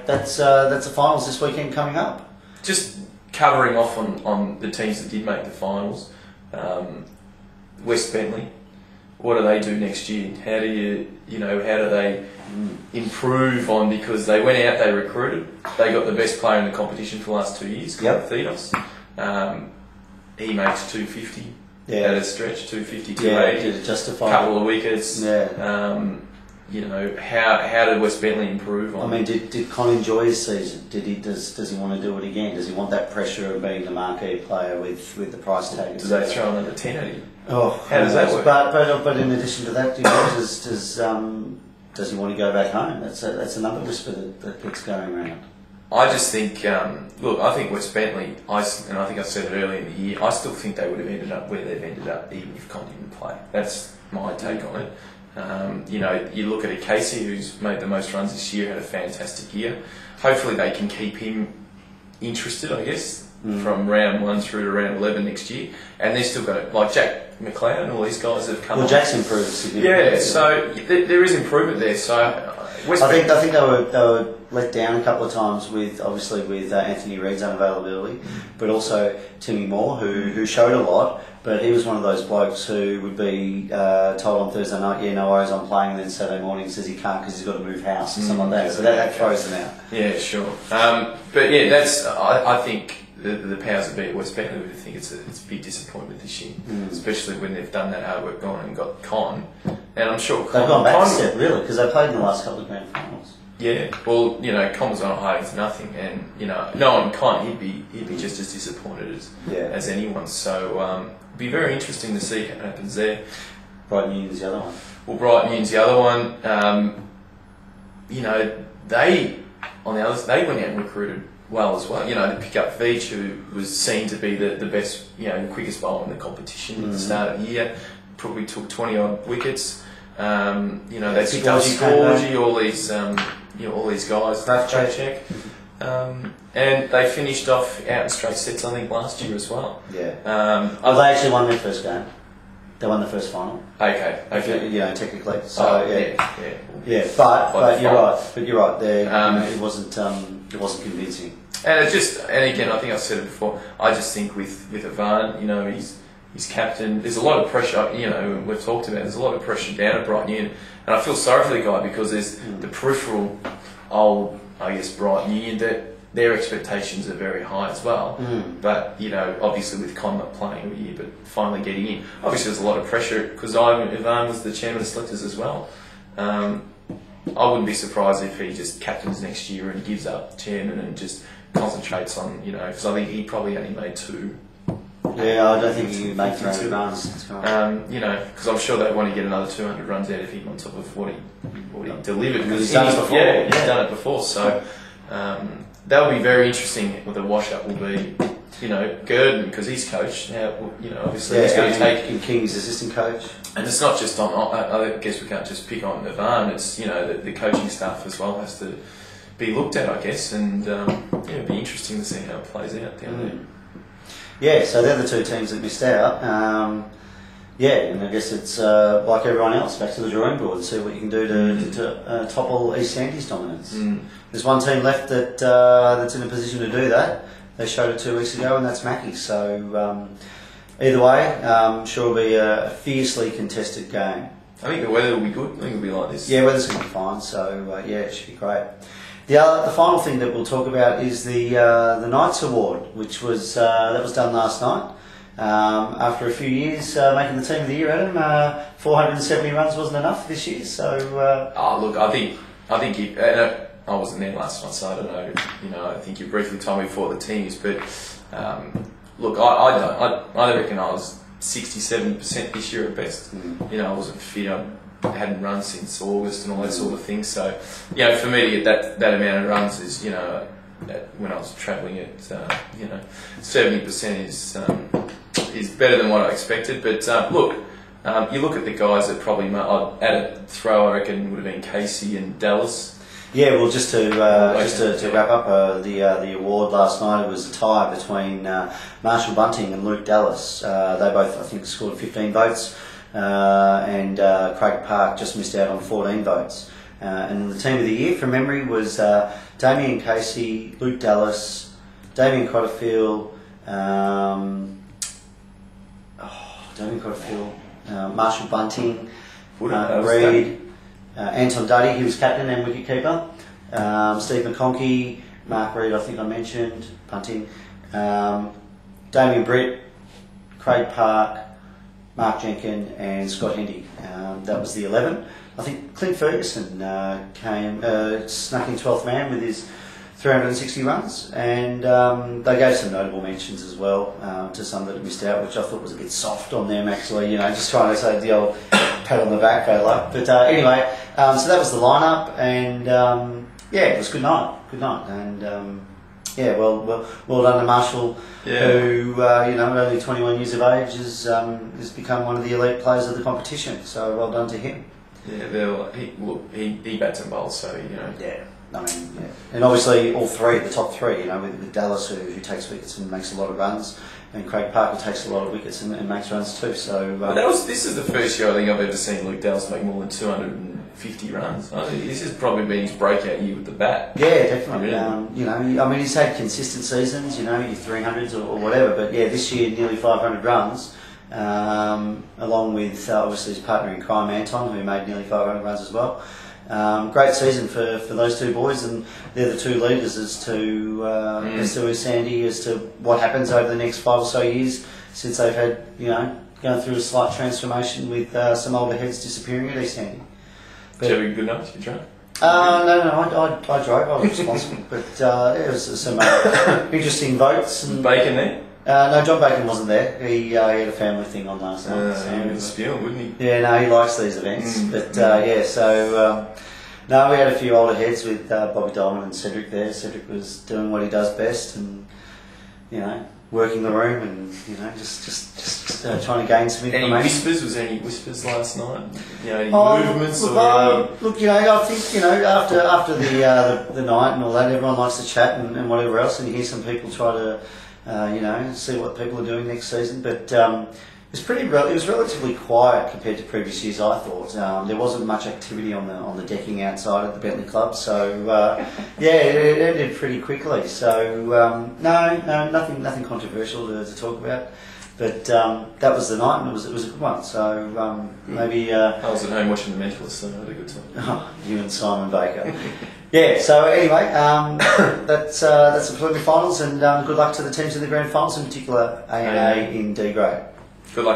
That's the finals this weekend coming up. Just covering off on the teams that did make the finals. West Bentley, what do they do next year? How do they improve on, because they went out, they recruited, they got the best player in the competition for the last 2 years, Theos. He makes 250 at a stretch, 250, 280, to justify couple of wickets. Yeah. How did West Bentley improve on? I mean, did Con enjoy his season? Does he want to do it again? Does he want that pressure of being the marquee player with the price tag? Do they throw another 10 at him? Oh, how does that work? But in addition to that, does he want to go back home? That's another whisper that gets going around. I just think, I think West Bentley, and I think I said it earlier in the year, I still think they would have ended up where they've ended up even if Con didn't play. That's my take on it. You look at a Casey who's made the most runs this year, had a fantastic year. Hopefully they can keep him interested, I guess, from round 1 through to round 11 next year. And they've still got, like Jack McLeod and all these guys have come. Well, Jack's improved significantly. Yeah, so there is improvement there. So I think they were let down a couple of times with Anthony Reid's unavailability, but also Timmy Moore, who showed a lot. But he was one of those blokes who would be told on Thursday night, yeah, no worries, I'm playing, and then Saturday morning says he can't because he's got to move house or something like that. So that throws them out. Yeah, sure. But yeah, I think the powers that be at West Bentley would think it's a big disappointment this year, especially when they've done that hard work, gone and got Con. And I'm sure they've gone back a step, really, because they played in the last couple of grand finals. Yeah, well, Con was on a hiding to nothing, and knowing Con, he'd be just as disappointed as anyone. So it'd be very interesting to see what happens there. Brighton Union's the other one. Well, Brighton Union's the other one. They went out and recruited well as well. To pick up Veach, who was seen to be the best, the quickest bowler in the competition at the start of the year, probably took 20 odd wickets. They picked up Scorgi, all these guys, Tracek, and they finished off out in straight sets, I think, last year as well. Yeah. They actually won their first game. They won the first final. Okay. Technically. So yeah. But you're right. It wasn't convincing. And again, I think I said it before. I just think with Ivan, he's captain. There's a lot of pressure. We've talked about. There's a lot of pressure down at Brighton Union, and I feel sorry for the guy because there's the peripheral old, Brighton Union that their expectations are very high as well. But obviously with Con not playing all year, but finally getting in, obviously there's a lot of pressure because Ivan was the chairman of selectors as well. I wouldn't be surprised if he just captains next year and gives up chairman and just concentrates on because I think he probably only made 2. Yeah, I don't think he can make 200 runs. Because I'm sure they want to get another 200 runs out of him on top of what he delivered. He's done it before. Yeah, he's done it before. So that'll be very interesting. What the wash-up will be. Gurdon, because he's coach now. Obviously he's going to take King's assistant coach. And it's not just on. I guess we can't just pick on Ivan. It's the coaching staff as well has to be looked at, I guess. And it'll be interesting to see how it plays out down there. Yeah, so they're the 2 teams that missed out. And I guess it's like everyone else, back to the drawing board and see what you can do to topple East Andy's dominance. There's one team left that's in a position to do that. They showed it 2 weeks ago, and that's Mackie. So either way, sure will be a fiercely contested game. I think the weather will be good. I think it'll be like this. Yeah, weather's going to be fine. So it should be great. The final thing that we'll talk about is the Knights Award, which was done last night. After a few years making the team of the year, Adam, 470 runs wasn't enough this year. So look, I think I wasn't there last night, so I don't know. I think you briefly told me before the teams, but look, I reckon I was 67% this year at best. I wasn't fit. I hadn't run since August and all that sort of thing. So, for me to get that amount of runs is, when I was travelling at, 70% is better than what I expected. But look, you look at the guys that probably I'd add a throw. I reckon would have been Casey and Dallas. Yeah, well, just to wrap up the award last night, it was a tie between Marshall Bunting and Luke Dallas. They both, I think, scored 15 votes, and Craig Park just missed out on 14 votes. And the team of the year from memory was Damien Casey, Luke Dallas, Damien Cotterfield, Marshall Bunting, Reid, Anton Duddy, he was captain and wicketkeeper, Steve McConkey, Mark Reid, I think I mentioned, Bunting, Damien Britt, Craig Park, Mark Jenkin and Scott Hendy. That was the 11. I think Clint Ferguson snuck in 12th man with his 360 runs, and they gave some notable mentions as well to some that had missed out, which I thought was a bit soft on them actually, just trying to say the old pat on the back, bad luck. But anyway, so that was the lineup, and it was good night, and well done to Marshall, who at only 21 years of age has become one of the elite players of the competition. So well done to him. Yeah, he bats and bowls, so Yeah. And obviously all three, the top three, with Dallas who takes wickets and makes a lot of runs, and Craig Parker takes a lot of wickets and makes runs too. So this is the first year I think I've ever seen Luke Dallas make more than 250 runs. This has probably been his breakout year with the bat. Yeah, definitely. Really? He's had consistent seasons, your 300s or whatever, but this year nearly 500 runs. Along with obviously his partner in crime Anton, who made nearly 500 runs as well. Great season for those two boys, and they're the two leaders as to Sandy, as to what happens over the next 5 or so years, since they've had going through a slight transformation with some older heads disappearing at East Sandy. Did you have a good night? You drove? No, I drove. I was responsible, but there was some interesting votes. And Bacon there? No, John Bacon wasn't there. He had a family thing on last night. He would spiel, wouldn't he? Yeah, no, he likes these events. So we had a few older heads with Bobby Dolman and Cedric there. Cedric was doing what he does best, and working the room, and just trying to gain some information. Any whispers? Was there any whispers last night? Any movements? Look, I think after the night and all that, everyone likes to chat and whatever else, and you hear some people try to see what people are doing next season. But it was relatively quiet compared to previous years, I thought. There wasn't much activity on the decking outside at the Bentley Club, so it ended pretty quickly. So nothing controversial to talk about. But that was the night, and it was a good one. So maybe I was at home watching The Mentalist, so I had a good time. Oh, you and Simon Baker. So anyway, that's the preliminary finals, and good luck to the teams in the grand finals, in particular A&A in D grade. Good luck.